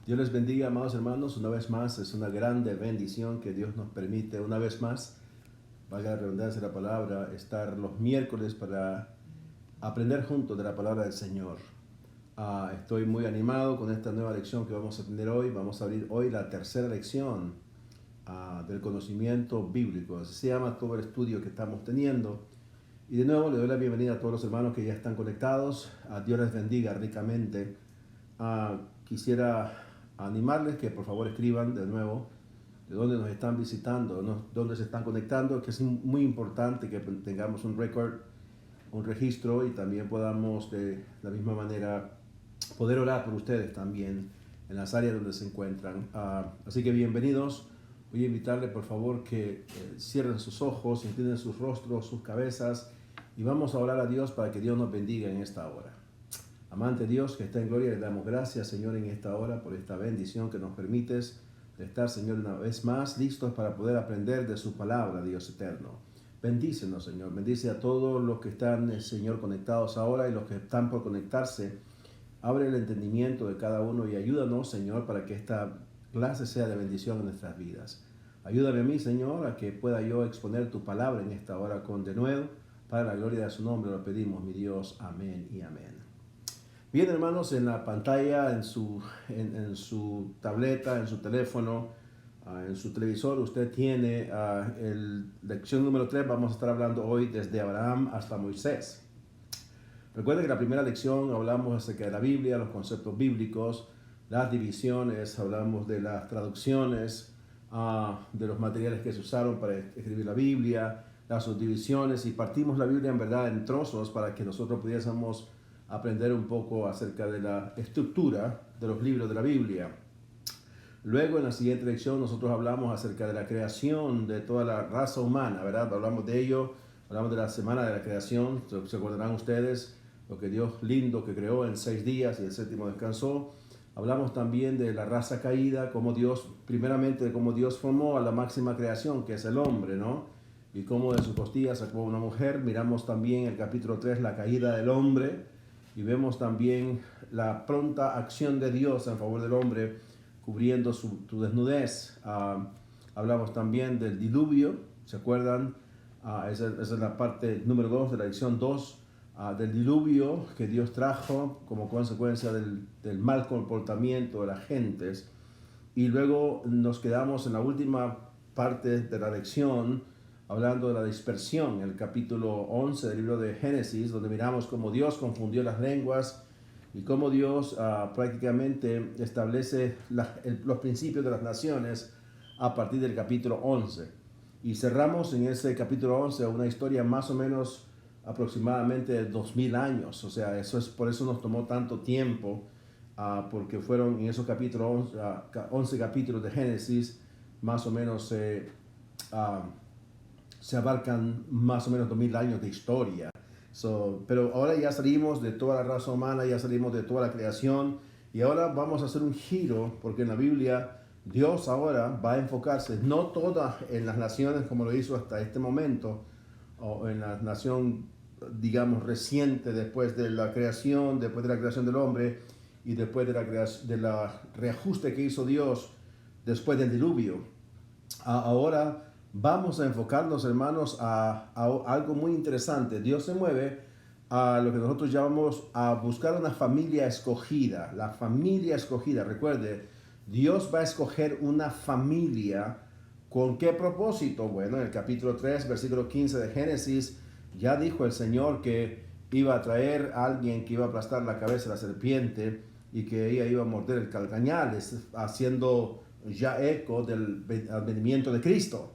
Dios les bendiga, amados hermanos. Una vez más, es una grande bendición que Dios nos permite, una vez más, valga la redundancia de la palabra, estar los miércoles para aprender juntos de la palabra del Señor. Estoy muy animado con esta nueva lección que vamos a tener hoy. Vamos a abrir hoy la tercera lección del conocimiento bíblico. Así se llama todo el estudio que estamos teniendo. Y de nuevo le doy la bienvenida a todos los hermanos que ya están conectados. Dios les bendiga ricamente. Quisiera animarles que por favor escriban de nuevo de dónde nos están visitando, dónde se están conectando, que es muy importante que tengamos un récord, un registro y también podamos de la misma manera poder orar por ustedes también en las áreas donde se encuentran. Así que bienvenidos. Voy a invitarles por favor que cierren sus ojos, inclinen sus rostros, sus cabezas y vamos a orar a Dios para que Dios nos bendiga en esta hora. Amante Dios que está en gloria, le damos gracias, Señor, en esta hora por esta bendición que nos permites de estar, Señor, una vez más listos para poder aprender de su palabra, Dios eterno. Bendícenos, Señor. Bendice a todos los que están, Señor, conectados ahora y los que están por conectarse. Abre el entendimiento de cada uno y ayúdanos, Señor, para que esta clase sea de bendición en nuestras vidas. Ayúdame a mí, Señor, a que pueda yo exponer tu palabra en esta hora con denuedo. Para la gloria de su nombre lo pedimos, mi Dios. Amén y amén. Bien, hermanos, en la pantalla, en su tableta, en su teléfono, en su televisor, usted tiene lección número 3. Vamos a estar hablando hoy desde Abraham hasta Moisés. Recuerden que en la primera lección hablamos acerca de la Biblia, los conceptos bíblicos, las divisiones, hablamos de las traducciones, de los materiales que se usaron para escribir la Biblia, las subdivisiones, y partimos la Biblia en verdad en trozos para que nosotros pudiésemos aprender un poco acerca de la estructura de los libros de la Biblia. Luego, en la siguiente lección, nosotros hablamos acerca de la creación de toda la raza humana, ¿verdad? Hablamos de ello, hablamos de la semana de la creación, se acordarán ustedes, lo que Dios lindo que creó en 6 días y el séptimo descansó. Hablamos también de la raza caída, como Dios, primeramente de cómo Dios formó a la máxima creación, que es el hombre, ¿no? Y cómo de sus costillas sacó una mujer. Miramos también el capítulo 3, la caída del hombre. Y vemos también la pronta acción de Dios en favor del hombre, cubriendo su desnudez. Hablamos también del diluvio, ¿se acuerdan? Esa es la parte número 2 de la lección 2, del diluvio que Dios trajo como consecuencia del mal comportamiento de las gentes. Y luego nos quedamos en la última parte de la lección, hablando de la dispersión, el capítulo 11 del libro de Génesis, donde miramos cómo Dios confundió las lenguas y cómo Dios prácticamente establece los principios de las naciones a partir del capítulo 11. Y cerramos en ese capítulo 11 una historia más o menos aproximadamente de 2000 años. O sea, por eso nos tomó tanto tiempo, porque fueron en esos capítulos, 11 capítulos de Génesis, más o menos se abarcan más o menos 2000 años de historia. Pero ahora ya salimos de toda la raza humana, ya salimos de toda la creación y ahora vamos a hacer un giro porque en la Biblia Dios ahora va a enfocarse no toda en las naciones como lo hizo hasta este momento o en la nación digamos reciente después de la creación del hombre y después de la reajuste que hizo Dios después del diluvio. Ahora vamos a enfocarnos, hermanos, a algo muy interesante. Dios se mueve a lo que nosotros llamamos a buscar una familia escogida. La familia escogida, recuerde, Dios va a escoger una familia. ¿Con qué propósito? Bueno, en el capítulo 3, versículo 15 de Génesis, ya dijo el Señor que iba a traer a alguien que iba a aplastar la cabeza de la serpiente y que ella iba a morder el calcañal, haciendo ya eco del advenimiento de Cristo.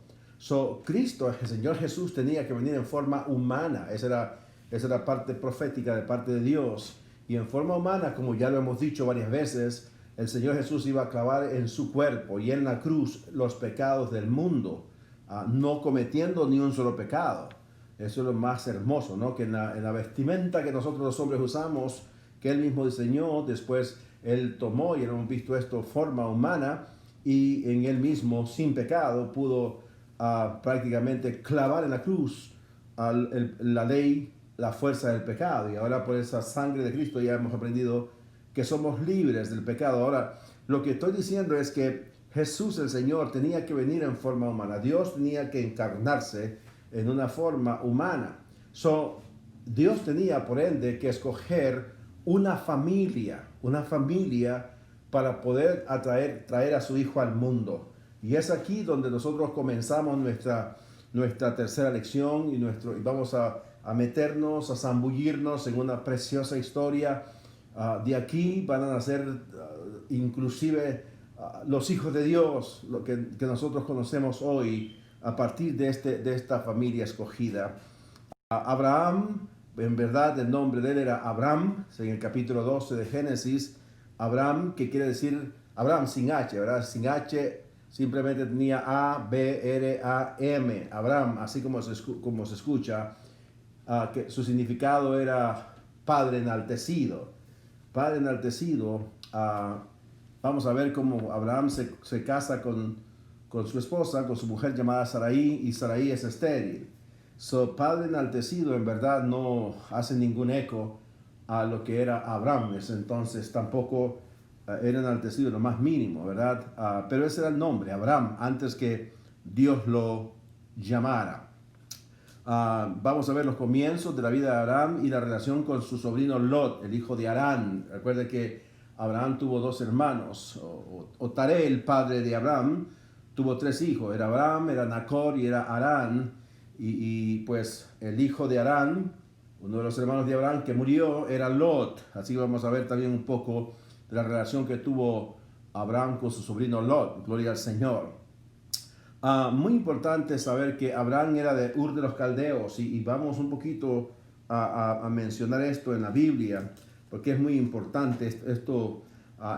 Cristo, el Señor Jesús, tenía que venir en forma humana. Esa era parte profética de parte de Dios. Y en forma humana, como ya lo hemos dicho varias veces, el Señor Jesús iba a clavar en su cuerpo y en la cruz los pecados del mundo, no cometiendo ni un solo pecado. Eso es lo más hermoso, ¿no? Que en la vestimenta que nosotros los hombres usamos, que Él mismo diseñó, después Él tomó, y hemos visto esto, forma humana, y en Él mismo, sin pecado, pudo prácticamente clavar en la cruz la ley, la fuerza del pecado. Y ahora por esa sangre de Cristo ya hemos aprendido que somos libres del pecado. Ahora, lo que estoy diciendo es que Jesús el Señor tenía que venir en forma humana. Dios tenía que encarnarse en una forma humana. Dios tenía por ende que escoger una familia para poder traer a su Hijo al mundo. Y es aquí donde nosotros comenzamos nuestra tercera lección y vamos a meternos, a zambullirnos en una preciosa historia. De aquí van a nacer inclusive los hijos de Dios, lo que nosotros conocemos hoy a partir de esta familia escogida. Abraham, en verdad el nombre de él era Abram, en el capítulo 12 de Génesis. Abram, que quiere decir Abraham sin H, ¿verdad? Sin H, simplemente tenía A-B-R-A-M, Abram, así como se escucha, que su significado era Padre enaltecido. Padre enaltecido. Vamos a ver cómo Abraham se casa con su esposa, con su mujer llamada Sarai, y Sarai es estéril. Padre enaltecido en verdad no hace ningún eco a lo que era Abraham. Entonces tampoco era enaltecido lo más mínimo, ¿verdad? Pero ese era el nombre, Abraham, antes que Dios lo llamara. Vamos a ver los comienzos de la vida de Abraham y la relación con su sobrino Lot, el hijo de Harán. Recuerde que Abraham tuvo dos hermanos. Taré, el padre de Abraham, tuvo tres hijos. Era Abraham, era Nacor y era Harán. Y pues el hijo de Harán, uno de los hermanos de Abraham que murió, era Lot. Así vamos a ver también un poco de la relación que tuvo Abraham con su sobrino Lot. Gloria al Señor. Muy importante saber que Abraham era de Ur de los Caldeos, y vamos un poquito a mencionar esto en la Biblia, porque es muy importante esto.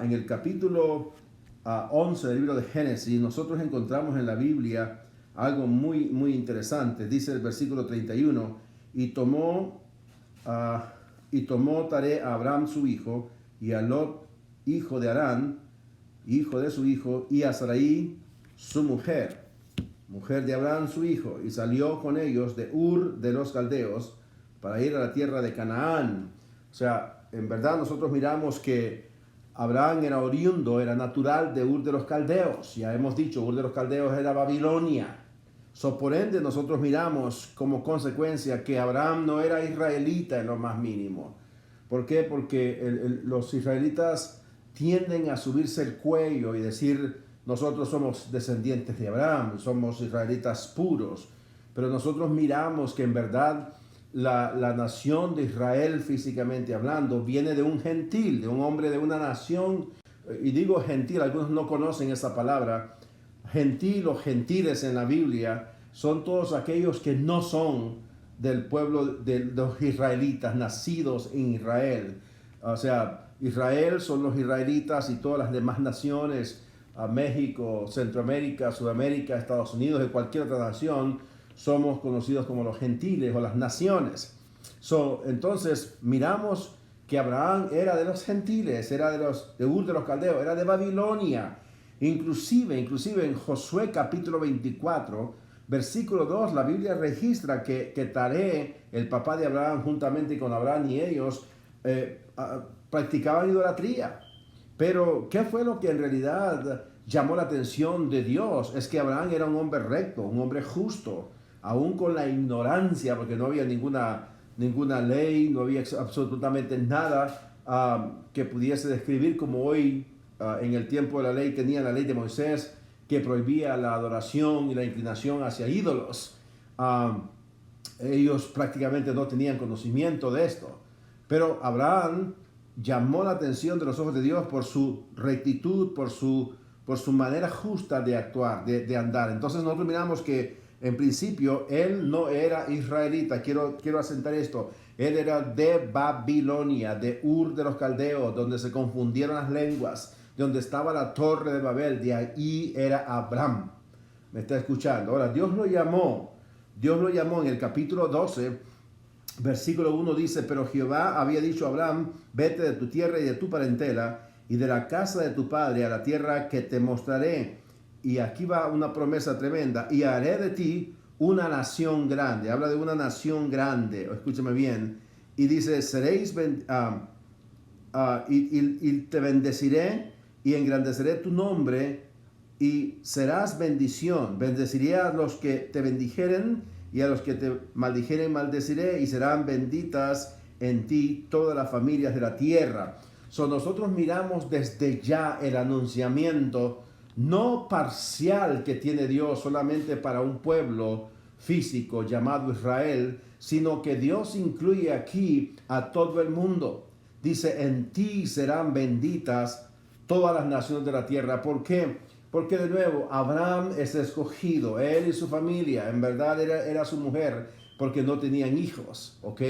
En el capítulo 11 del libro de Génesis, nosotros encontramos en la Biblia algo muy, muy interesante. Dice el versículo 31, y tomó Taré a Abraham su hijo, y a Lot, hijo de Harán, hijo de su hijo, y a Sarai su mujer de Abraham su hijo, y salió con ellos de Ur de los Caldeos para ir a la tierra de Canaán. O sea, en verdad nosotros miramos que Abraham era oriundo, era natural de Ur de los Caldeos. Ya hemos dicho, Ur de los Caldeos era Babilonia. Por ende, nosotros miramos como consecuencia que Abraham no era israelita en lo más mínimo. ¿Por qué? Porque los israelitas tienden a subirse el cuello y decir: nosotros somos descendientes de Abraham, somos israelitas puros. Pero nosotros miramos que en verdad la nación de Israel, físicamente hablando, viene de un gentil, de un hombre de una nación. Y digo gentil, algunos no conocen esa palabra. Gentil o gentiles en la Biblia son todos aquellos que no son del pueblo de los israelitas, nacidos en Israel. O sea, Israel son los israelitas, y todas las demás naciones, México, Centroamérica, Sudamérica, Estados Unidos, de cualquier otra nación, somos conocidos como los gentiles o las naciones. Entonces miramos que Abraham era de los gentiles, era de Ur de los Caldeos, era de Babilonia. Inclusive en Josué capítulo 24, versículo 2, la Biblia registra que Taré, el papá de Abraham, juntamente con Abraham y ellos, practicaban idolatría. Pero ¿qué fue lo que en realidad llamó la atención de Dios? Es que Abraham era un hombre recto, un hombre justo, aún con la ignorancia, porque no había ninguna ley, no había absolutamente nada que pudiese describir como hoy. En el tiempo de la ley tenía la ley de Moisés, que prohibía la adoración y la inclinación hacia ídolos. Ellos prácticamente no tenían conocimiento de esto. Pero Abraham llamó la atención de los ojos de Dios por su rectitud, por su manera justa de actuar, de andar. Entonces nosotros miramos que en principio él no era israelita. Quiero asentar esto. Él era de Babilonia, de Ur de los Caldeos, donde se confundieron las lenguas, donde estaba la torre de Babel. De ahí era Abraham. ¿Me está escuchando? Ahora, Dios lo llamó en el capítulo 12, versículo 1 dice: pero Jehová había dicho a Abraham: vete de tu tierra y de tu parentela y de la casa de tu padre a la tierra que te mostraré. Y aquí va una promesa tremenda: y haré de ti una nación grande. Habla de una nación grande, escúchame bien. Y dice: y te bendeciré y engrandeceré tu nombre y serás bendición. Bendeciré a los que te bendijeren y a los que te maldijeren maldeciré, y serán benditas en ti todas las familias de la tierra. Nosotros miramos desde ya el anunciamiento no parcial que tiene Dios solamente para un pueblo físico llamado Israel, sino que Dios incluye aquí a todo el mundo. Dice, en ti serán benditas todas las naciones de la tierra. ¿Por qué? Porque de nuevo, Abraham es escogido, él y su familia. En verdad era su mujer, porque no tenían hijos, ¿ok?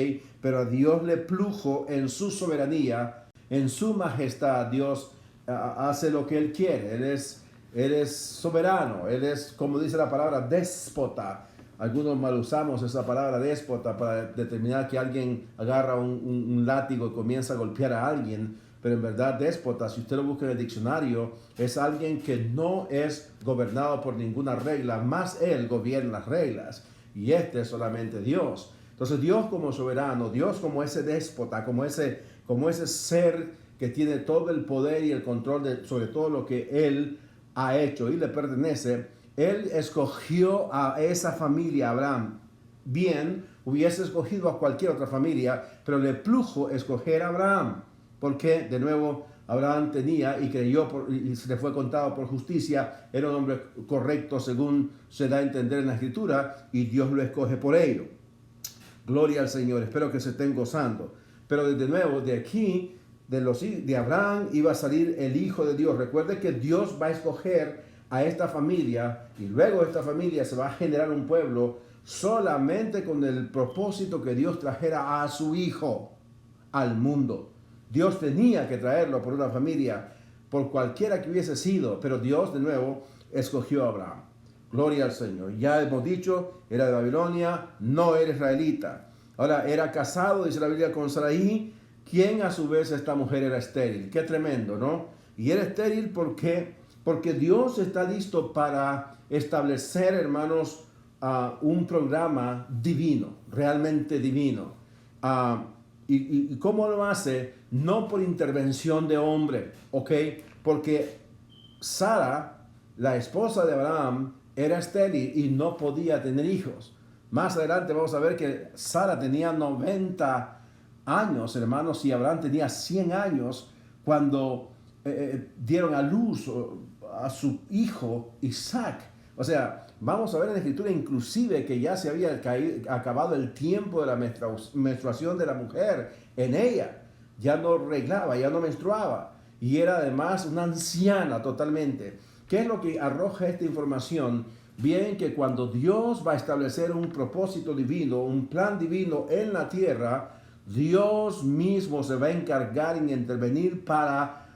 Pero a Dios le plujo en su soberanía, en su majestad. Dios hace lo que Él quiere. Él es soberano, Él es, como dice la palabra, déspota. Algunos mal usamos esa palabra déspota para determinar que alguien agarra un látigo y comienza a golpear a alguien. Pero en verdad déspota, si usted lo busca en el diccionario, es alguien que no es gobernado por ninguna regla, más Él gobierna las reglas. Y este es solamente Dios. Entonces Dios como soberano, Dios como ese déspota, como ese ser que tiene todo el poder y el control sobre todo lo que Él ha hecho y le pertenece, Él escogió a esa familia, Abraham. Bien, hubiese escogido a cualquier otra familia, pero le plujo escoger a Abraham. Porque, de nuevo, Abraham tenía y creyó y se le fue contado por justicia, era un hombre correcto según se da a entender en la Escritura, y Dios lo escoge por ello. Gloria al Señor, espero que se estén gozando. Pero de nuevo, de aquí, de Abraham iba a salir el Hijo de Dios. Recuerde que Dios va a escoger a esta familia, y luego esta familia se va a generar un pueblo solamente con el propósito que Dios trajera a su Hijo al mundo. Dios tenía que traerlo por una familia, por cualquiera que hubiese sido, pero Dios de nuevo escogió a Abraham. Gloria al Señor. Ya hemos dicho, era de Babilonia, no era israelita. Ahora, era casado, dice la Biblia, con Sarai, quien a su vez esta mujer era estéril. Qué tremendo, ¿no? Y era estéril porque Dios está listo para establecer, hermanos, un programa divino, realmente divino. ¿Y cómo lo hace? No por intervención de hombre, ¿ok? Porque Sara, la esposa de Abraham, era estéril y no podía tener hijos. Más adelante vamos a ver que Sara tenía 90 años, hermanos, y Abraham tenía 100 años cuando dieron a luz a su hijo Isaac. O sea, vamos a ver en la Escritura inclusive que ya se había acabado el tiempo de la menstruación de la mujer en ella. Ya no reglaba, ya no menstruaba. Y era además una anciana totalmente. ¿Qué es lo que arroja esta información? Bien, que cuando Dios va a establecer un propósito divino, un plan divino en la tierra, Dios mismo se va a encargar en intervenir para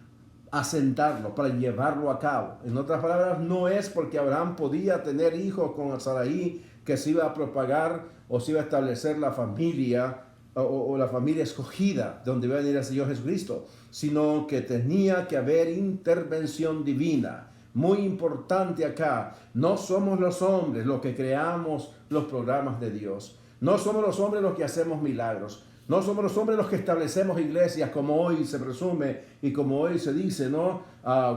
asentarlo, para llevarlo a cabo. En otras palabras, no es porque Abraham podía tener hijos con Sarai que se iba a propagar o se iba a establecer la familia o la familia escogida donde iba a venir el Señor Jesucristo, sino que tenía que haber intervención divina. Muy importante acá, no somos los hombres los que creamos los programas de Dios. No somos los hombres los que hacemos milagros. No somos los hombres los que establecemos iglesias como hoy se presume y como hoy se dice, ¿no?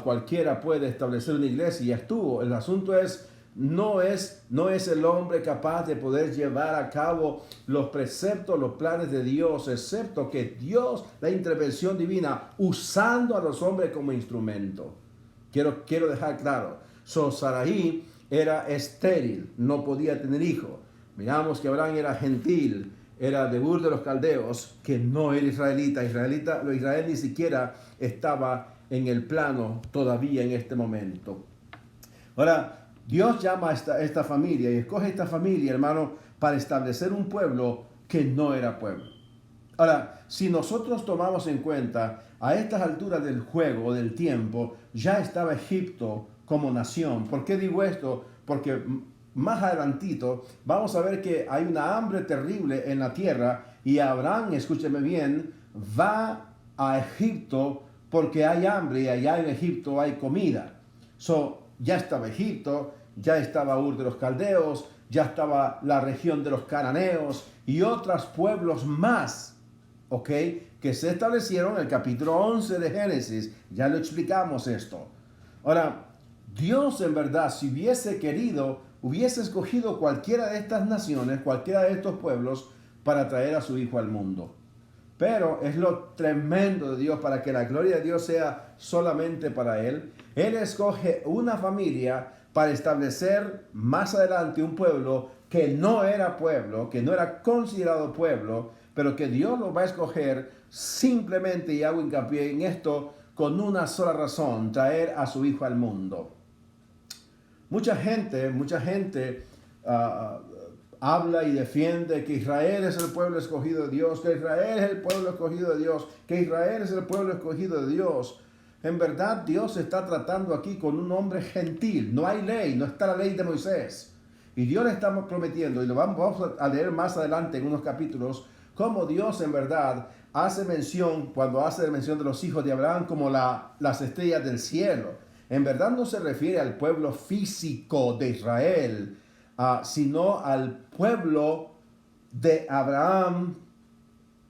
Cualquiera puede establecer una iglesia y ya estuvo. El asunto no es el hombre capaz de poder llevar a cabo los preceptos, los planes de Dios, excepto que Dios, la intervención divina, usando a los hombres como instrumento. Quiero dejar claro, Sarai era estéril, no podía tener hijo. Miramos que Abraham era gentil, era de Ur de los Caldeos, que no era israelita. Israel ni siquiera estaba en el plano todavía en este momento. Ahora, Dios llama a esta familia y escoge esta familia, hermano, para establecer un pueblo que no era pueblo. Ahora, si nosotros tomamos en cuenta, a estas alturas del juego, del tiempo, ya estaba Egipto como nación. ¿Por qué digo esto? Porque más adelantito vamos a ver que hay una hambre terrible en la tierra y Abraham, escúcheme bien, va a Egipto porque hay hambre y allá en Egipto hay comida. Ya estaba Egipto, ya estaba Ur de los Caldeos, ya estaba la región de los cananeos y otros pueblos más ¿ok? Que se establecieron en el capítulo 11 de Génesis. Ya lo explicamos esto. Ahora, Dios en verdad, si hubiese querido, hubiese escogido cualquiera de estas naciones, cualquiera de estos pueblos, para traer a su Hijo al mundo. Pero es lo tremendo de Dios, para que la gloria de Dios sea solamente para Él. Él escoge una familia para establecer más adelante un pueblo que no era pueblo, que no era considerado pueblo, pero que Dios lo va a escoger simplemente, y hago hincapié en esto, con una sola razón: traer a su Hijo al mundo. Mucha gente habla y defiende que Israel es el pueblo escogido de Dios, que Israel es el pueblo escogido de Dios, que Israel es el pueblo escogido de Dios. En verdad, Dios está tratando aquí con un hombre gentil. No hay ley, no está la ley de Moisés. Y Dios le está prometiendo, y lo vamos a leer más adelante en unos capítulos, cómo Dios en verdad hace mención, cuando hace mención de los hijos de Abraham, como las estrellas del cielo. En verdad no se refiere al pueblo físico de Israel, sino al pueblo de Abraham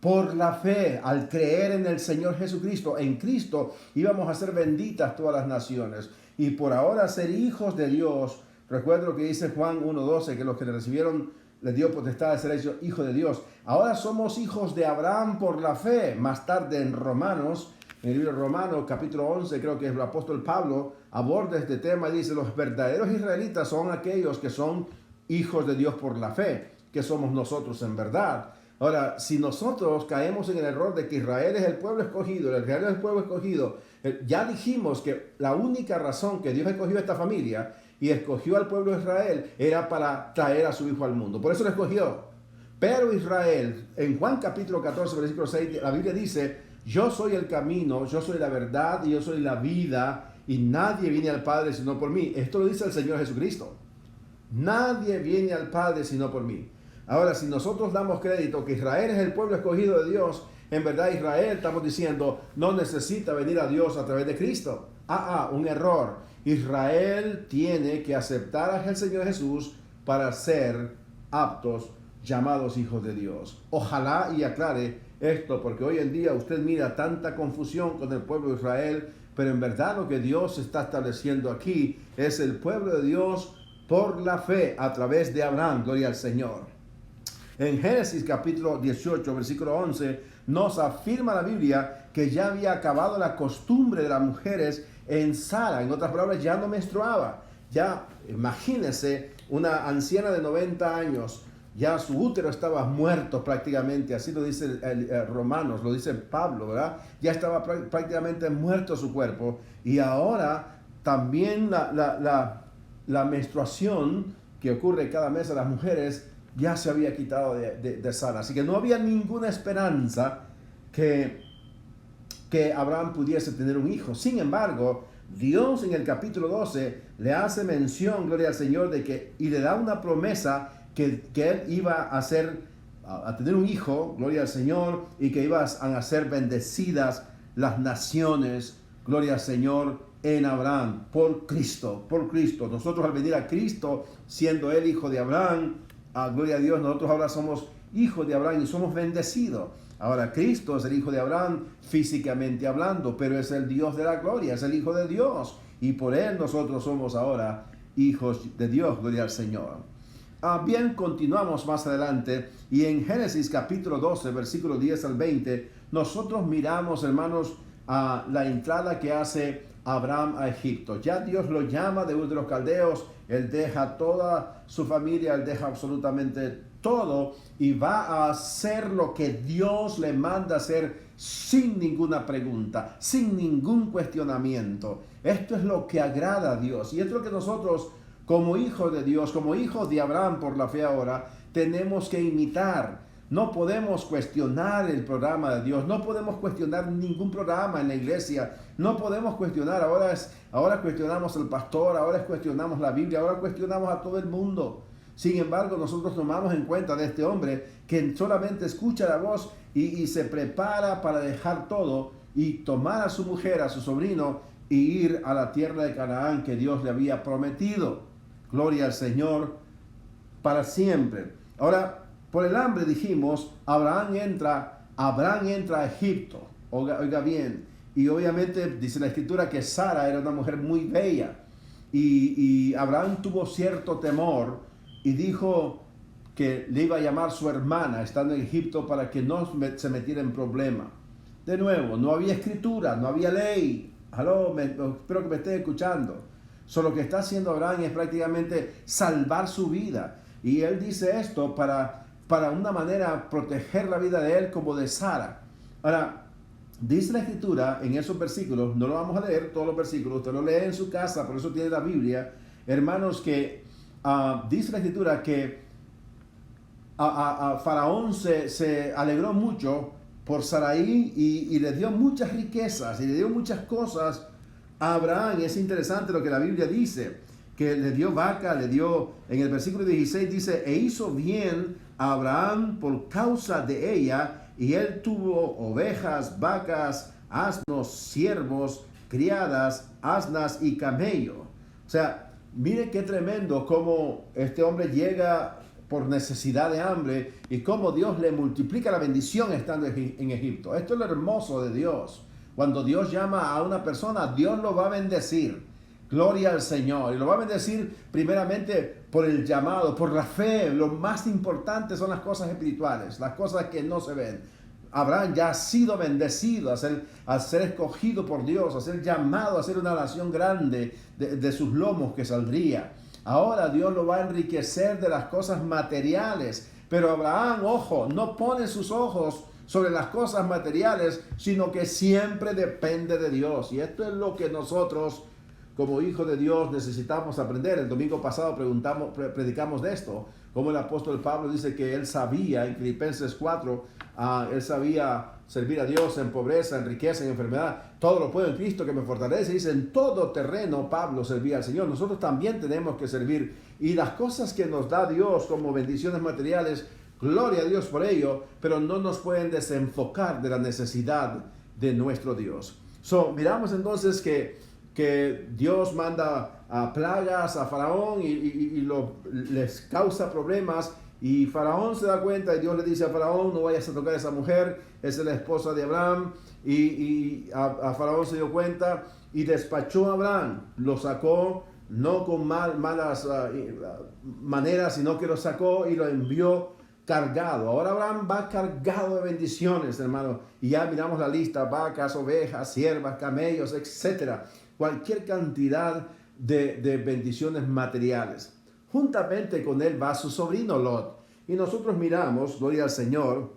por la fe, al creer en el Señor Jesucristo. En Cristo íbamos a ser benditas todas las naciones, y por ahora ser hijos de Dios. Recuerdo lo que dice Juan 1:12, que los que le recibieron les dio potestad de ser hechos hijos de Dios. Ahora somos hijos de Abraham por la fe. Más tarde en Romanos, en el libro de Romanos, capítulo 11, creo que el apóstol Pablo aborda este tema y dice: los verdaderos israelitas son aquellos que son hijos de Dios por la fe, que somos nosotros en verdad. Ahora, si nosotros caemos en el error de que Israel es el pueblo escogido, Israel es el pueblo escogido, ya dijimos que la única razón que Dios escogió a esta familia y escogió al pueblo de Israel era para traer a su Hijo al mundo. Por eso lo escogió. Pero Israel, en Juan capítulo 14, versículo 6, la Biblia dice: yo soy el camino, yo soy la verdad y yo soy la vida, y nadie viene al Padre sino por mí. Esto lo dice el Señor Jesucristo. Nadie viene al Padre sino por mí. Ahora, si nosotros damos crédito que Israel es el pueblo escogido de Dios, en verdad Israel, estamos diciendo, no necesita venir a Dios a través de Cristo. Un error. Israel tiene que aceptar al Señor Jesús para ser aptos, llamados hijos de Dios. Ojalá y aclare esto, porque hoy en día usted mira tanta confusión con el pueblo de Israel, pero en verdad lo que Dios está estableciendo aquí es el pueblo de Dios por la fe a través de Abraham. Gloria al Señor. En Génesis capítulo 18, versículo 11, nos afirma la Biblia que ya había acabado la costumbre de las mujeres en Sara. En otras palabras, ya no menstruaba. Ya, imagínense, una anciana de 90 años, ya su útero estaba muerto prácticamente, así lo dice Romanos, lo dice Pablo, ¿verdad? Ya estaba prácticamente muerto su cuerpo, y ahora también la menstruación que ocurre cada mes a las mujeres ya se había quitado de Sara. Así que no había ninguna esperanza que Abraham pudiese tener un hijo. Sin embargo, Dios en el capítulo 12 le hace mención, gloria al Señor, y le da una promesa que él iba a tener un hijo, gloria al Señor, y que iban a ser bendecidas las naciones, gloria al Señor, en Abraham, por Cristo. Nosotros, al venir a Cristo, siendo él hijo de Abraham, gloria a Dios, nosotros ahora somos hijos de Abraham y somos bendecidos. Ahora, Cristo es el hijo de Abraham físicamente hablando, pero es el Dios de la gloria, es el hijo de Dios, y por él nosotros somos ahora hijos de Dios. Gloria al Señor. Bien, continuamos más adelante, y en Génesis capítulo 12, versículos 10 al 20, nosotros miramos, hermanos, la entrada que hace Abraham a Egipto. Ya Dios lo llama de Ur de los Caldeos, él deja toda su familia, él deja absolutamente todo, y va a hacer lo que Dios le manda hacer sin ninguna pregunta, sin ningún cuestionamiento. Esto es lo que agrada a Dios, y esto es lo que nosotros, como hijos de Dios, como hijos de Abraham por la fe ahora, tenemos que imitar. No podemos cuestionar el programa de Dios, no podemos cuestionar ningún programa en la iglesia, no podemos cuestionar, ahora cuestionamos al pastor, ahora cuestionamos la Biblia, ahora cuestionamos a todo el mundo. Sin embargo, nosotros tomamos en cuenta de este hombre que solamente escucha la voz y se prepara para dejar todo y tomar a su mujer, a su sobrino, y ir a la tierra de Canaán que Dios le había prometido. Gloria al Señor para siempre. Ahora, por el hambre, dijimos, Abraham entra Abraham entra a Egipto, oiga bien, y obviamente dice la escritura que Sara era una mujer muy bella, y Abraham tuvo cierto temor y dijo que le iba a llamar su hermana estando en Egipto para que no se metiera en problema. De nuevo, no había escritura, no había ley. Espero que me estén escuchando. Lo que está haciendo Abraham es prácticamente salvar su vida. Y él dice esto para una manera proteger la vida de él como de Sara. Ahora, dice la escritura en esos versículos, no lo vamos a leer todos los versículos, usted lo lee en su casa, por eso tiene la Biblia, hermanos, que dice la escritura que Faraón se alegró mucho por Sarai y le dio muchas riquezas y le dio muchas cosas a Abraham. Y es interesante lo que la Biblia dice, que le dio vaca, en el versículo 16 dice, e hizo bien a Abraham por causa de ella, y él tuvo ovejas, vacas, asnos, siervos, criadas, asnas y camello. O sea, mire qué tremendo cómo este hombre llega por necesidad de hambre y cómo Dios le multiplica la bendición estando en Egipto. Esto es lo hermoso de Dios. Cuando Dios llama a una persona, Dios lo va a bendecir. Gloria al Señor. Y lo va a bendecir primeramente por el llamado, por la fe. Lo más importante son las cosas espirituales, las cosas que no se ven. Abraham ya ha sido bendecido al ser escogido por Dios, a ser llamado a ser una nación grande de sus lomos que saldría. Ahora Dios lo va a enriquecer de las cosas materiales. Pero Abraham, ojo, no pone sus ojos sobre las cosas materiales, sino que siempre depende de Dios. Y esto es lo que nosotros, como hijos de Dios, necesitamos aprender. El domingo pasado predicamos de esto, como el apóstol Pablo dice que él sabía, en Filipenses 4, él sabía servir a Dios en pobreza, en riqueza, en enfermedad. Todo lo puedo en Cristo que me fortalece. Dice, en todo terreno Pablo servía al Señor. Nosotros también tenemos que servir. Y las cosas que nos da Dios como bendiciones materiales, gloria a Dios por ello, pero no nos pueden desenfocar de la necesidad de nuestro Dios. Miramos entonces que Dios manda a plagas a Faraón y les causa problemas. Y Faraón se da cuenta y Dios le dice a Faraón, no vayas a tocar a esa mujer, esa es la esposa de Abraham. Y a Faraón se dio cuenta y despachó a Abraham, lo sacó no con malas maneras, sino que lo sacó y lo envió cargado. Ahora Abraham va cargado de bendiciones, hermano. Y ya miramos la lista, vacas, ovejas, siervas, camellos, etcétera. Cualquier cantidad de bendiciones materiales. Juntamente con él va su sobrino Lot. Y nosotros miramos, gloria al Señor,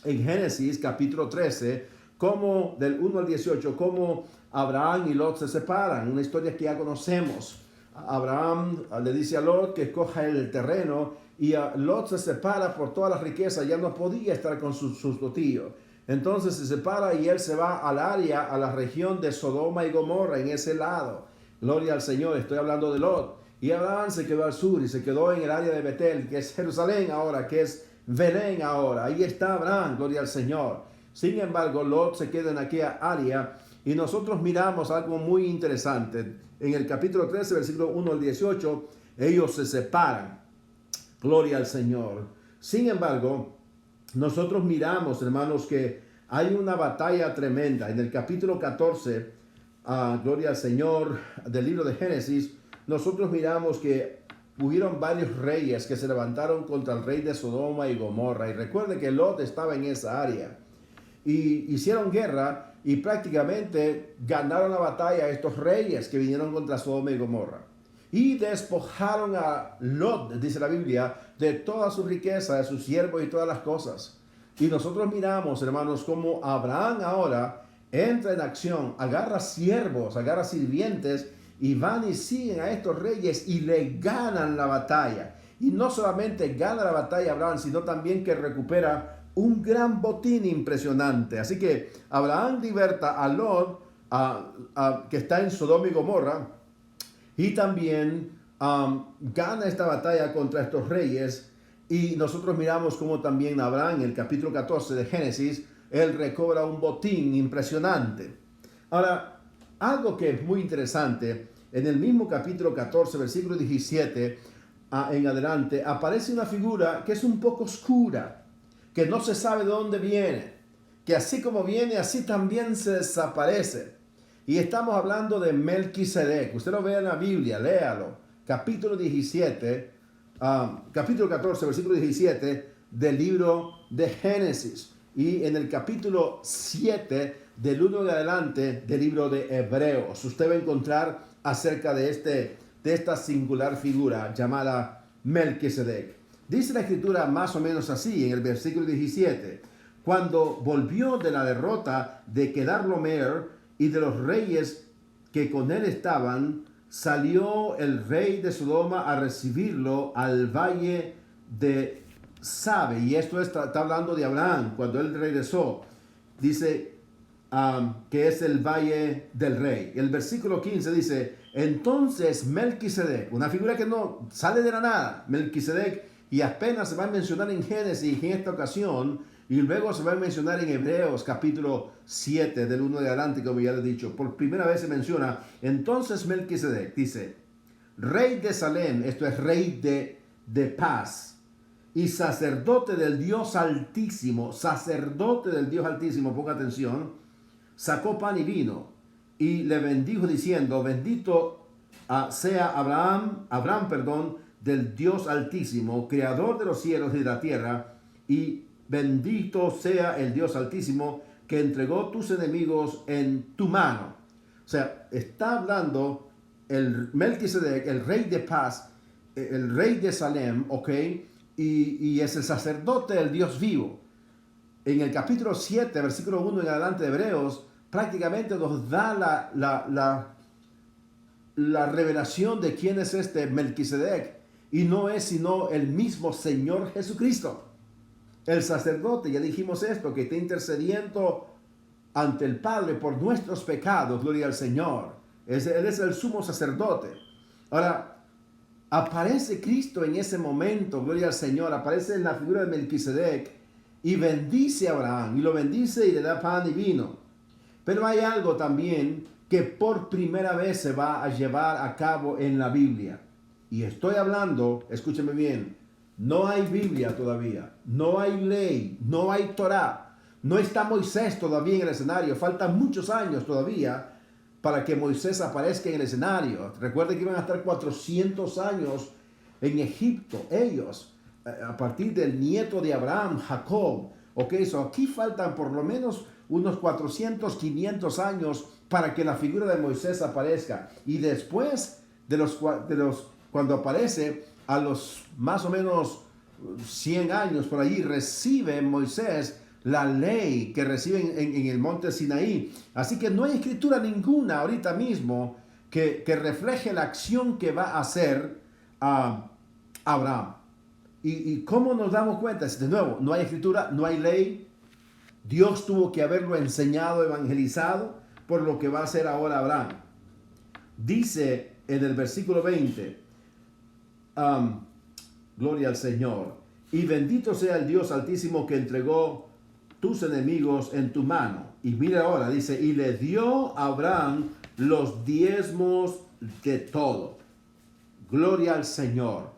en Génesis capítulo 13, como del 1 al 18, cómo Abraham y Lot se separan. Una historia que ya conocemos. Abraham le dice a Lot que escoja el terreno y Lot se separa por toda la riqueza. Ya no podía estar con sus tíos. Entonces se separa y él se va al área, a la región de Sodoma y Gomorra, en ese lado. Gloria al Señor, estoy hablando de Lot. Y Abraham se quedó al sur y se quedó en el área de Betel, que es Jerusalén ahora, que es Belén ahora. Ahí está Abraham, gloria al Señor. Sin embargo, Lot se queda en aquella área y nosotros miramos algo muy interesante. En el capítulo 13, versículo 1 al 18, ellos se separan. Gloria al Señor. Sin embargo, nosotros miramos, hermanos, que hay una batalla tremenda. En el capítulo 14, gloria al Señor, del libro de Génesis, nosotros miramos que hubieron varios reyes que se levantaron contra el rey de Sodoma y Gomorra. Y recuerde que Lot estaba en esa área. Y hicieron guerra y prácticamente ganaron la batalla estos reyes que vinieron contra Sodoma y Gomorra. Y despojaron a Lot, dice la Biblia, de toda su riqueza, de sus siervos y todas las cosas. Y nosotros miramos, hermanos, cómo Abraham ahora entra en acción, agarra siervos, agarra sirvientes, y van y siguen a estos reyes y le ganan la batalla. Y no solamente gana la batalla Abraham, sino también que recupera un gran botín impresionante. Así que Abraham liberta a Lot, que está en Sodoma y Gomorra, y también gana esta batalla contra estos reyes. Y nosotros miramos cómo también Abraham, en el capítulo 14 de Génesis, él recobra un botín impresionante. Ahora, algo que es muy interesante, en el mismo capítulo 14, versículo 17 en adelante, aparece una figura que es un poco oscura, que no se sabe de dónde viene. que así como viene, así también se desaparece. Y estamos hablando de Melquisedec. Usted lo ve en la Biblia, léalo. Capítulo 17, capítulo 14, versículo 17 del libro de Génesis. Y en el capítulo 7 del 1 en adelante del libro de Hebreos. Usted va a encontrar acerca de esta singular figura llamada Melquisedec. Dice la escritura más o menos así en el versículo 17. Cuando volvió de la derrota de Kedorlaomer y de los reyes que con él estaban, salió el rey de Sodoma a recibirlo al valle de Sabe. Y esto está hablando de Abraham, cuando él regresó. Dice que es el valle del rey. El versículo 15 dice, entonces Melquisedec, una figura que no sale de la nada, Melquisedec, y apenas se va a mencionar en Génesis en esta ocasión, y luego se va a mencionar en Hebreos capítulo 7 del 1 de adelante, como ya le he dicho. Por primera vez se menciona, entonces Melquisedec, dice, rey de Salem, esto es rey de paz, y sacerdote del Dios Altísimo, ponga atención, sacó pan y vino, y le bendijo diciendo, bendito sea Abraham, del Dios Altísimo, creador de los cielos y de la tierra, y bendito sea el Dios Altísimo que entregó tus enemigos en tu mano. O sea, está hablando el Melquisedec, el rey de paz, el rey de Salem, ¿ok? Y es el sacerdote del Dios vivo. En el capítulo 7, versículo 1 en adelante de Hebreos, prácticamente nos da la revelación de quién es este Melquisedec. Y no es sino el mismo Señor Jesucristo. El sacerdote, ya dijimos esto, que está intercediendo ante el Padre por nuestros pecados, gloria al Señor. Él es el sumo sacerdote. Ahora, aparece Cristo en ese momento, gloria al Señor, aparece en la figura de Melquisedec y bendice a Abraham, y lo bendice y le da pan y vino. Pero hay algo también que por primera vez se va a llevar a cabo en la Biblia. Y estoy hablando, escúcheme bien, no hay Biblia todavía, no hay ley, no hay Torá, no está Moisés todavía en el escenario, faltan muchos años todavía para que Moisés aparezca en el escenario. Recuerden que iban a estar 400 años en Egipto, ellos, a partir del nieto de Abraham, Jacob. Ok, aquí faltan por lo menos unos 400, 500 años para que la figura de Moisés aparezca. Y después cuando aparece, a los más o menos 100 años por allí, recibe Moisés la ley que reciben en el monte Sinaí. Así que no hay escritura ninguna ahorita mismo que refleje la acción que va a hacer Abraham. ¿Y cómo nos damos cuenta? De nuevo, no hay escritura, no hay ley. Dios tuvo que haberlo enseñado, evangelizado, por lo que va a hacer ahora Abraham. Dice en el versículo 20, gloria al Señor, y bendito sea el Dios Altísimo que entregó tus enemigos en tu mano. Y mira ahora, dice, y le dio a Abraham los diezmos de todo. Gloria al Señor.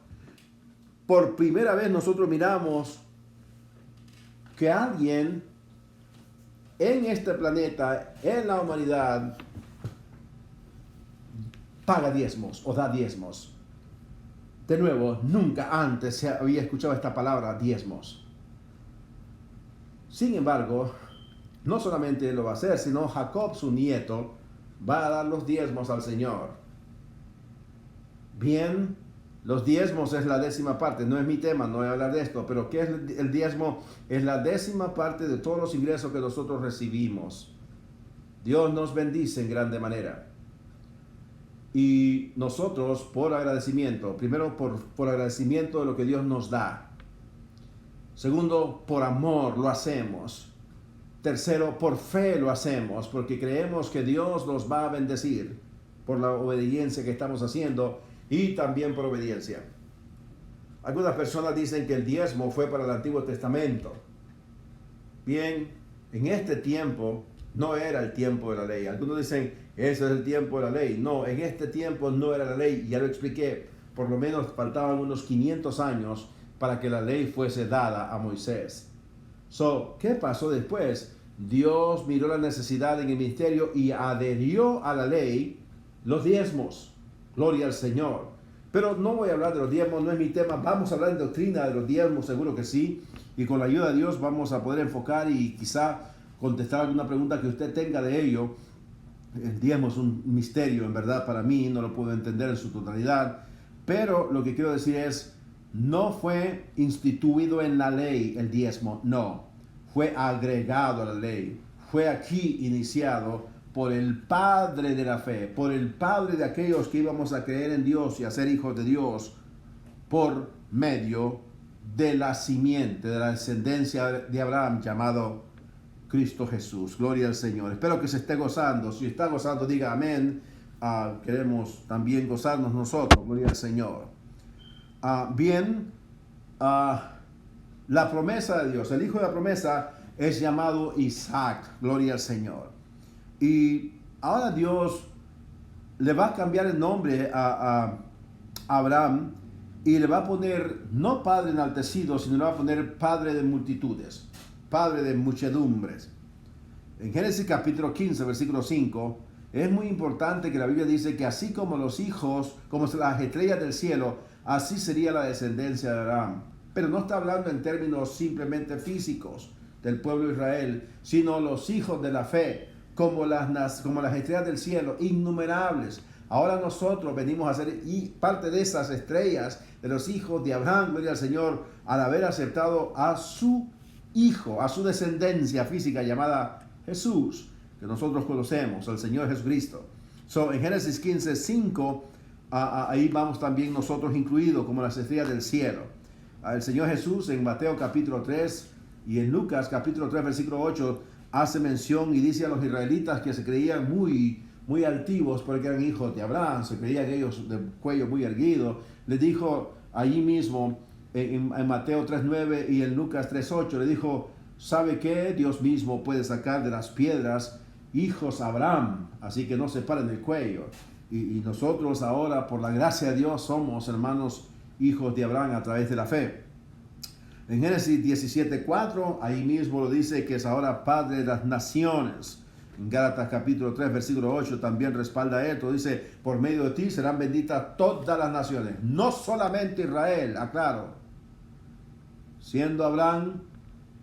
Por primera vez nosotros miramos que alguien en este planeta, en la humanidad, paga diezmos o da diezmos. De nuevo, nunca antes se había escuchado esta palabra, diezmos. Sin embargo, no solamente él lo va a hacer, sino Jacob, su nieto, va a dar los diezmos al Señor. Bien, los diezmos es la 10ª parte, no es mi tema, no voy a hablar de esto, pero ¿qué es el diezmo? Es la 10ª parte de todos los ingresos que nosotros recibimos. Dios nos bendice en grande manera. Y nosotros, por agradecimiento, primero por agradecimiento de lo que Dios nos da. Segundo, por amor lo hacemos. Tercero, por fe lo hacemos, porque creemos que Dios nos va a bendecir por la obediencia que estamos haciendo y también por obediencia. Algunas personas dicen que el diezmo fue para el Antiguo Testamento. Bien, en este tiempo no era el tiempo de la ley. Algunos dicen, ese es el tiempo de la ley. No, en este tiempo no era la ley. Ya lo expliqué. Por lo menos faltaban unos 500 años para que la ley fuese dada a Moisés. ¿Qué pasó después? Dios miró la necesidad en el ministerio y adherió a la ley los diezmos. Gloria al Señor. Pero no voy a hablar de los diezmos, no es mi tema. Vamos a hablar de doctrina de los diezmos, seguro que sí. Y con la ayuda de Dios vamos a poder enfocar y quizá contestar alguna pregunta que usted tenga de ello. El diezmo es un misterio, en verdad, para mí. No lo puedo entender en su totalidad. Pero lo que quiero decir es, no fue instituido en la ley el diezmo, no. Fue agregado a la ley. Fue aquí iniciado por el Padre de la fe, por el Padre de aquellos que íbamos a creer en Dios y a ser hijos de Dios, por medio de la simiente, de la descendencia de Abraham, llamado Cristo Jesús. Gloria al Señor. Espero que se esté gozando. Si está gozando, diga amén. Queremos también gozarnos nosotros. Gloria al Señor. La promesa de Dios, el hijo de la promesa es llamado Isaac. Gloria al Señor. Y ahora Dios le va a cambiar el nombre a Abraham y le va a poner no padre enaltecido, sino le va a poner padre de multitudes, padre de muchedumbres. En Génesis capítulo 15, versículo 5, es muy importante que la Biblia dice que así como los hijos, como las estrellas del cielo, así sería la descendencia de Abraham. Pero no está hablando en términos simplemente físicos del pueblo de Israel, sino los hijos de la fe, como las estrellas del cielo, innumerables. Ahora nosotros venimos a ser parte de esas estrellas, de los hijos de Abraham, gloria al Señor, al haber aceptado a su hijo, a su descendencia física llamada Jesús, que nosotros conocemos, al Señor Jesucristo. En Génesis 15, 5, ahí vamos también nosotros incluidos como las estrellas del cielo. El Señor Jesús en Mateo capítulo 3 y en Lucas capítulo 3, versículo 8, hace mención y dice a los israelitas que se creían muy altivos porque eran hijos de Abraham, se creían ellos de cuello muy erguido. Les dijo allí mismo en Mateo 3:9 y en Lucas 3:8, le dijo, ¿sabe qué? Dios mismo puede sacar de las piedras hijos a Abraham, así que no se paren el cuello. Y nosotros ahora, por la gracia de Dios, somos hermanos hijos de Abraham a través de la fe. En Génesis 17:4, ahí mismo lo dice que es ahora Padre de las naciones. En Gálatas capítulo 3, versículo 8 también respalda esto. Dice, por medio de ti serán benditas todas las naciones, no solamente Israel, aclaro. Siendo Abraham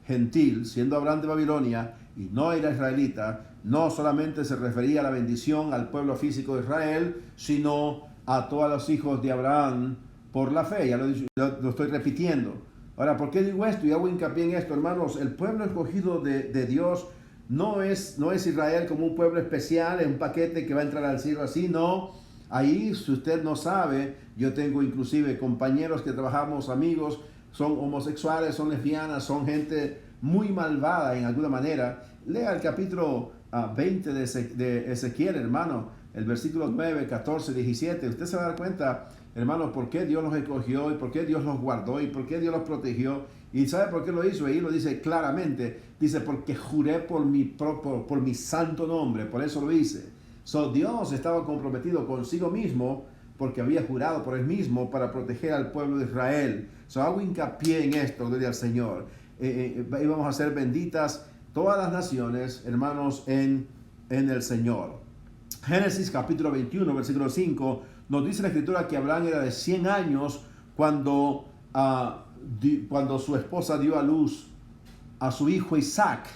gentil, siendo Abraham de Babilonia y no era israelita, no solamente se refería a la bendición al pueblo físico de Israel, sino a todos los hijos de Abraham por la fe. Ya lo estoy repitiendo. Ahora, ¿por qué digo esto? Y hago hincapié en esto, hermanos. El pueblo escogido de Dios no es Israel como un pueblo especial, en un paquete que va a entrar al cielo así, no. Ahí, si usted no sabe, yo tengo inclusive compañeros que trabajamos, amigos, son homosexuales, son lesbianas, son gente muy malvada en alguna manera. Lea el capítulo 20 de Ezequiel, hermano, el versículo 9, 14, 17. Usted se va a dar cuenta, hermano, por qué Dios los escogió y por qué Dios los guardó y por qué Dios los protegió. ¿Y sabe por qué lo hizo? Ahí lo dice claramente. Dice, porque juré por mi santo nombre, por eso lo hice. Dios estaba comprometido consigo mismo porque había jurado por él mismo para proteger al pueblo de Israel. Hago hincapié en esto, gloria al Señor. Y vamos a ser benditas todas las naciones, hermanos, en el Señor. Génesis capítulo 21, versículo 5, nos dice la Escritura que Abraham era de 100 años cuando su esposa dio a luz a su hijo Isaac.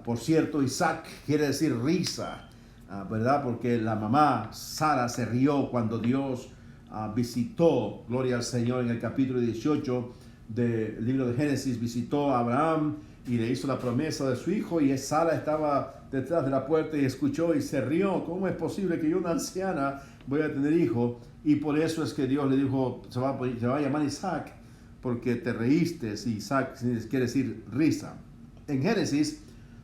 Por cierto, Isaac quiere decir risa, ¿verdad? Porque la mamá Sara se rió cuando Dios visitó, gloria al Señor, en el capítulo 18 del libro de Génesis, visitó a Abraham y le hizo la promesa de su hijo, y Sara estaba detrás de la puerta y escuchó y se rió. ¿Cómo es posible que yo, una anciana, voy a tener hijo? Y por eso es que Dios le dijo, se va a llamar Isaac, porque te reíste. Isaac quiere decir risa. En Génesis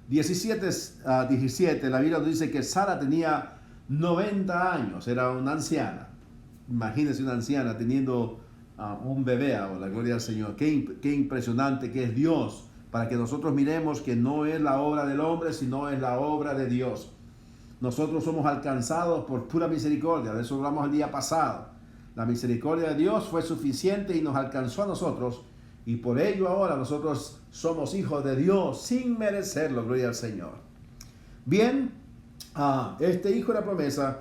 17, la Biblia nos dice que Sara tenía 90 años, era una anciana. Imagínense una anciana teniendo un bebé ahora, gloria al Señor. Qué impresionante que es Dios, para que nosotros miremos que no es la obra del hombre, sino es la obra de Dios. Nosotros somos alcanzados por pura misericordia, de eso hablamos el día pasado. La misericordia de Dios fue suficiente y nos alcanzó a nosotros, y por ello ahora nosotros somos hijos de Dios sin merecerlo, gloria al Señor. Bien, este hijo de la promesa,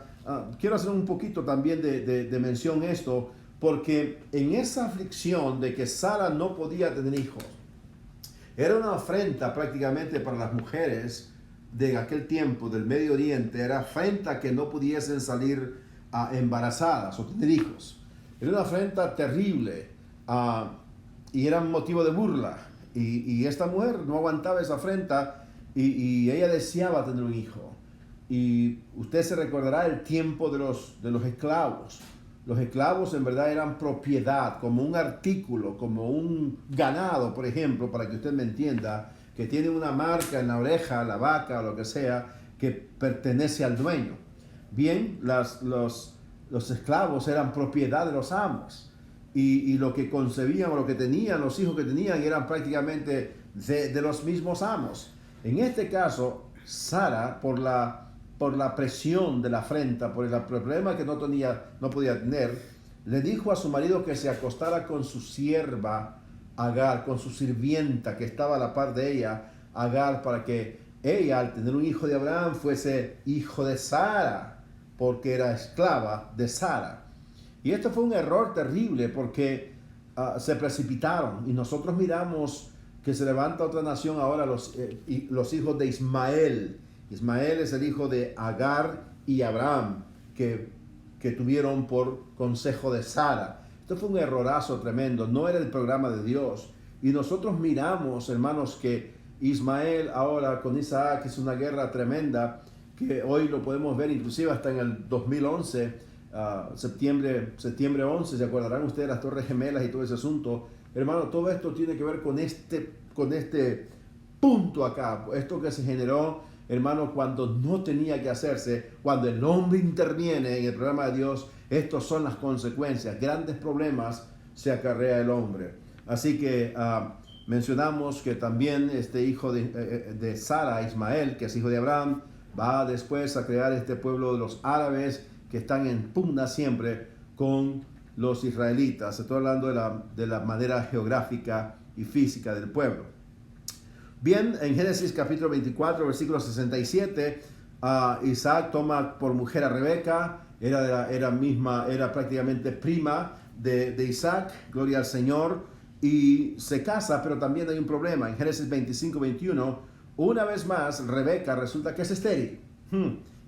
quiero hacer un poquito también de mención esto, porque en esa aflicción de que Sara no podía tener hijos, era una afrenta prácticamente para las mujeres de aquel tiempo del Medio Oriente, era afrenta que no pudiesen salir embarazadas o tener hijos. Era una afrenta terrible y era un motivo de burla. Y esta mujer no aguantaba esa afrenta y ella deseaba tener un hijo. Y usted se recordará el tiempo de los esclavos. Los esclavos en verdad eran propiedad, como un artículo, como un ganado, por ejemplo, para que usted me entienda, que tiene una marca en la oreja, la vaca o lo que sea, que pertenece al dueño. Bien, los esclavos eran propiedad de los amos. Y lo que concebían o lo que tenían, los hijos que tenían, eran prácticamente de los mismos amos. En este caso, Sara, por la presión de la afrenta, por el problema que no podía tener, le dijo a su marido que se acostara con su sierva Agar, con su sirvienta que estaba a la par de ella, Agar, para que ella, al tener un hijo de Abraham, fuese hijo de Sara, porque era esclava de Sara. Y esto fue un error terrible porque se precipitaron y nosotros miramos que se levanta otra nación ahora, los hijos de Ismael. Ismael es el hijo de Agar y Abraham, que tuvieron por consejo de Sara. Esto fue un errorazo tremendo, no era el programa de Dios. Y nosotros miramos, hermanos, que Ismael ahora con Isaac es una guerra tremenda, que hoy lo podemos ver inclusive hasta en el 2011, septiembre 11, se acordarán ustedes de las Torres Gemelas y todo ese asunto. Hermano, todo esto tiene que ver con este punto acá, esto que se generó, hermano, cuando no tenía que hacerse, cuando el hombre interviene en el programa de Dios. Estas son las consecuencias, grandes problemas se acarrea el hombre. Así que mencionamos que también este hijo de Sara, Ismael, que es hijo de Abraham, va después a crear este pueblo de los árabes que están en pugna siempre con los israelitas. Estoy hablando de la manera geográfica y física del pueblo. Bien, en Génesis capítulo 24, versículo 67, Isaac toma por mujer a Rebeca, era prácticamente prima de Isaac, gloria al Señor, y se casa, pero también hay un problema. En Génesis 25, 21, una vez más, Rebeca resulta que es estéril.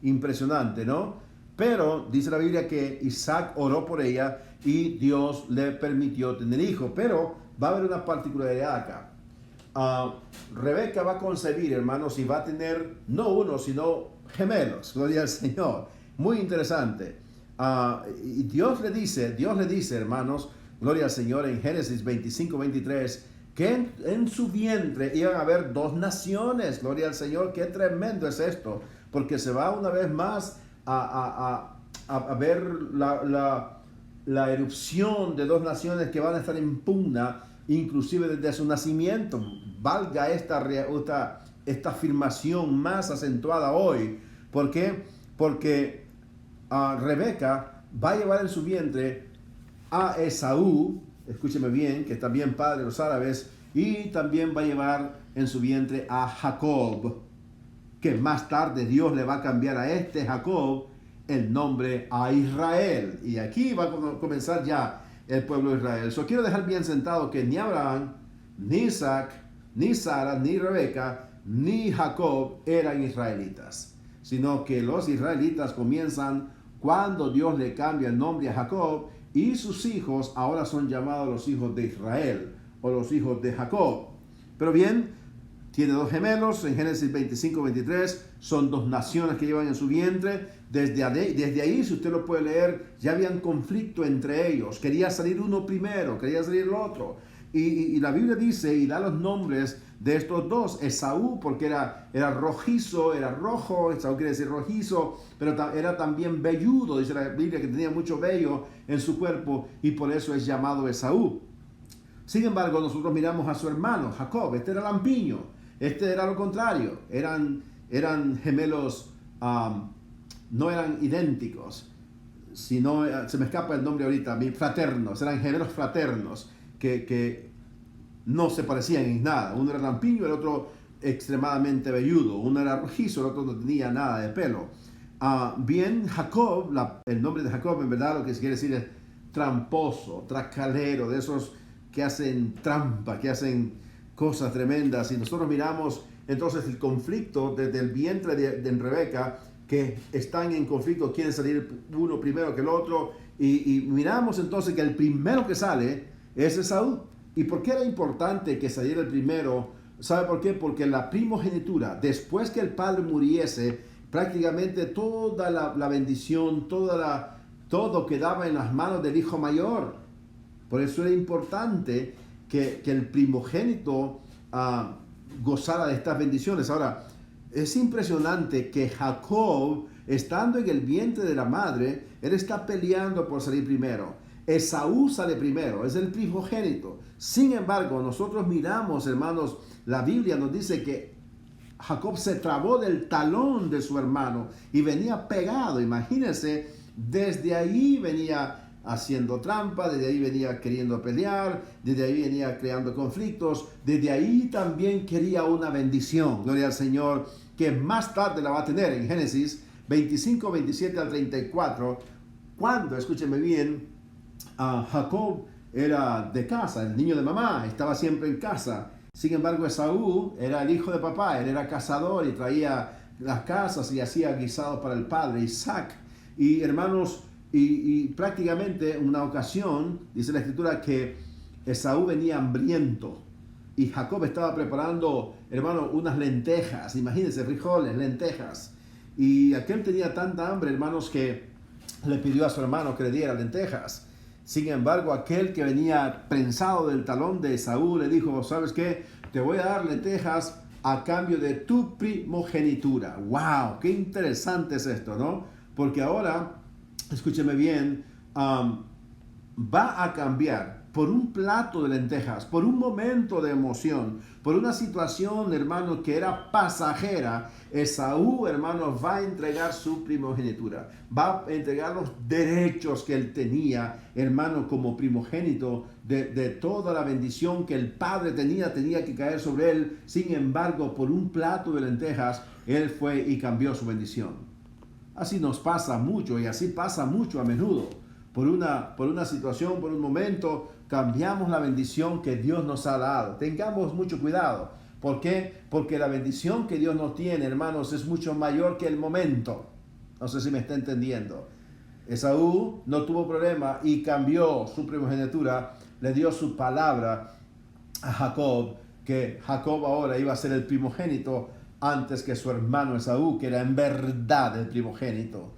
Impresionante, ¿no? Pero dice la Biblia que Isaac oró por ella y Dios le permitió tener hijo. Pero va a haber una particularidad acá. Rebeca va a concebir, hermanos, y va a tener no uno, sino gemelos, gloria al Señor. Muy interesante. Y Dios le dice, hermanos, gloria al Señor, en Génesis 25, 23, que en su vientre iban a haber dos naciones, gloria al Señor. Qué tremendo es esto, porque se va una vez más a ver la erupción de dos naciones que van a estar en pugna, inclusive desde su nacimiento. Valga esta afirmación más acentuada hoy. ¿Por qué? Porque Rebeca va a llevar en su vientre a Esaú, escúcheme bien, que es también padre de los árabes, y también va a llevar en su vientre a Jacob, que más tarde Dios le va a cambiar a este Jacob el nombre a Israel. Y aquí va a comenzar ya el pueblo de Israel. Quiero dejar bien sentado que ni Abraham, ni Isaac, ni Sara, ni Rebeca, ni Jacob eran israelitas, sino que los israelitas comienzan cuando Dios le cambia el nombre a Jacob y sus hijos ahora son llamados los hijos de Israel o los hijos de Jacob. Pero bien, tiene dos gemelos, en Génesis 25, 23, son dos naciones que llevan en su vientre. Desde ahí, si usted lo puede leer, ya había un conflicto entre ellos. Quería salir uno primero, quería salir el otro. Y la Biblia dice y da los nombres de estos dos. Esaú, porque era rojizo, era rojo, Esaú quiere decir rojizo, pero era también velludo, dice la Biblia que tenía mucho vello en su cuerpo y por eso es llamado Esaú. Sin embargo, nosotros miramos a su hermano, Jacob. Este era lampiño, este era lo contrario. Eran gemelos, no eran idénticos, sino, se me escapa el nombre ahorita, fraternos, eran gemelos fraternos, que no se parecían en nada. Uno era lampiño, el otro extremadamente velludo. Uno era rojizo, el otro no tenía nada de pelo. Bien, Jacob, el nombre de Jacob en verdad lo que se quiere decir es tramposo, tracalero, de esos que hacen trampa, que hacen cosas tremendas. Y nosotros miramos entonces el conflicto desde el vientre de Rebeca, que están en conflicto, quieren salir uno primero que el otro. Y miramos entonces que el primero que sale es Esaú. ¿Y por qué era importante que saliera el primero? ¿Sabe por qué? Porque la primogenitura, después que el padre muriese, prácticamente toda la bendición, todo quedaba en las manos del hijo mayor. Por eso era importante que el primogénito gozara de estas bendiciones. Ahora, es impresionante que Jacob, estando en el vientre de la madre, él está peleando por salir primero. Esaú sale primero, es el primogénito. Sin embargo, nosotros miramos, hermanos, la Biblia nos dice que Jacob se trabó del talón de su hermano y venía pegado. Imagínense, desde ahí venía haciendo trampa, desde ahí venía queriendo pelear, desde ahí venía creando conflictos, desde ahí también quería una bendición, gloria al Señor, que más tarde la va a tener en Génesis 25, 27 al 34, cuando, escúchenme bien, Jacob era de casa, el niño de mamá, estaba siempre en casa. Sin embargo, Esaú era el hijo de papá, él era cazador y traía las casas y hacía guisados para el padre, Isaac. Y hermanos, y prácticamente en una ocasión, dice la escritura que Esaú venía hambriento y Jacob estaba preparando, hermano, unas lentejas, imagínense, frijoles, lentejas. Y aquel tenía tanta hambre, hermanos, que le pidió a su hermano que le diera lentejas. Sin embargo, aquel que venía prensado del talón de Esaú le dijo, ¿sabes qué? Te voy a dar lentejas a cambio de tu primogenitura. ¡Wow! ¡Qué interesante es esto!, ¿no? Porque ahora, escúcheme bien, va a cambiar por un plato de lentejas, por un momento de emoción, por una situación, hermano, que era pasajera. Esaú, hermano, va a entregar su primogenitura, va a entregar los derechos que él tenía, hermano, como primogénito de toda la bendición que el padre tenía que caer sobre él. Sin embargo, por un plato de lentejas, él fue y cambió su bendición. Así nos pasa mucho y así pasa mucho a menudo. Por una situación, por un momento, cambiamos la bendición que Dios nos ha dado. Tengamos mucho cuidado. ¿Por qué? Porque la bendición que Dios nos tiene, hermanos, es mucho mayor que el momento. No sé si me está entendiendo. Esaú no tuvo problema y cambió su primogenitura, le dio su palabra a Jacob, que Jacob ahora iba a ser el primogénito antes que su hermano Esaú, que era en verdad el primogénito.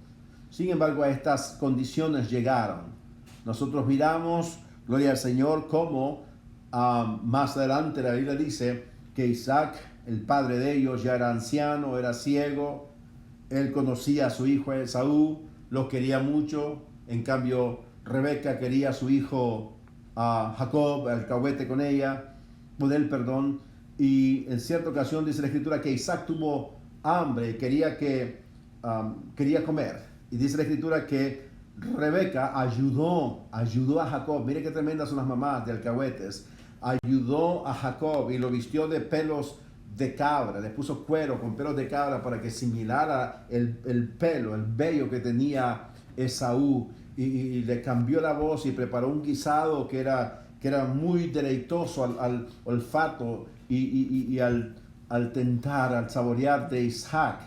Sin embargo, a estas condiciones llegaron. Nosotros miramos, gloria al Señor, cómo más adelante la Biblia dice que Isaac, el padre de ellos, ya era anciano, era ciego. Él conocía a su hijo Esaú, lo quería mucho. En cambio, Rebeca quería a su hijo Jacob, alcahuete con él, perdón. Y en cierta ocasión dice la Escritura que Isaac tuvo hambre y quería comer. Y dice la Escritura que Rebeca ayudó a Jacob. Mire qué tremendas son las mamás de alcahuetes. Ayudó a Jacob y lo vistió de pelos de cabra. Le puso cuero con pelos de cabra para que similara el pelo, el vello que tenía Esaú. Y le cambió la voz y preparó un guisado que era muy deleitoso al olfato y al tentar, al saborear de Isaac.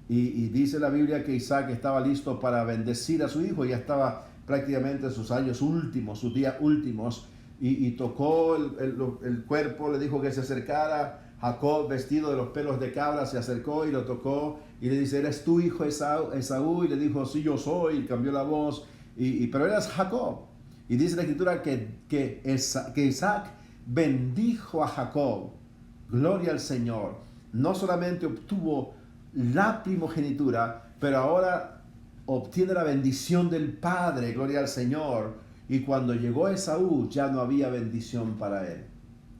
Y dice la Biblia que Isaac estaba listo para bendecir a su hijo, ya estaba prácticamente en sus años últimos, sus días últimos, y tocó el cuerpo, le dijo que se acercara. Jacob, vestido de los pelos de cabra, se acercó y lo tocó, y le dice, ¿eres tu hijo Esaú? Y le dijo, sí, yo soy, y cambió la voz, pero eras Jacob. Y dice la Escritura que Isaac bendijo a Jacob. Gloria al Señor. No solamente obtuvo la primogenitura, pero ahora obtiene la bendición del Padre, gloria al Señor. Y cuando llegó Esaú, ya no había bendición para él.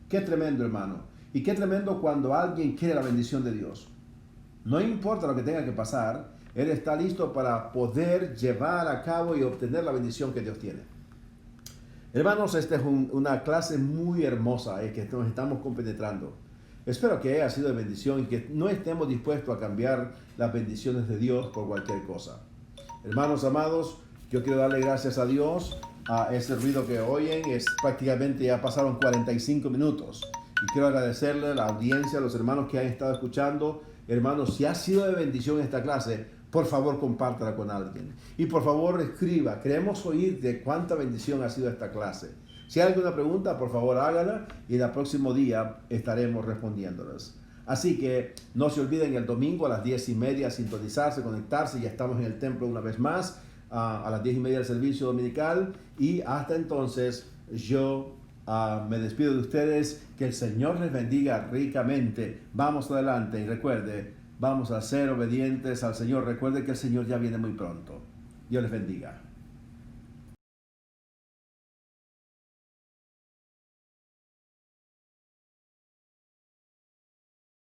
Qué tremendo, hermano. Y qué tremendo cuando alguien quiere la bendición de Dios. No importa lo que tenga que pasar, él está listo para poder llevar a cabo y obtener la bendición que Dios tiene. Hermanos, esta es una clase muy hermosa que nos estamos compenetrando. Espero que haya sido de bendición y que no estemos dispuestos a cambiar las bendiciones de Dios por cualquier cosa. Hermanos amados, yo quiero darle gracias a Dios a ese ruido que oyen. Prácticamente ya pasaron 45 minutos. Y quiero agradecerle a la audiencia, a los hermanos que han estado escuchando. Hermanos, si ha sido de bendición esta clase, por favor compártala con alguien. Y por favor escriba, queremos oír de cuánta bendición ha sido esta clase. Si hay alguna pregunta, por favor hágala y el próximo día estaremos respondiéndolas. Así que no se olviden el domingo a las 10:30 sintonizarse, conectarse. Ya estamos en el templo una vez más a las 10:30 del servicio dominical. Y hasta entonces yo me despido de ustedes. Que el Señor les bendiga ricamente. Vamos adelante y recuerde, vamos a ser obedientes al Señor. Recuerde que el Señor ya viene muy pronto. Dios les bendiga.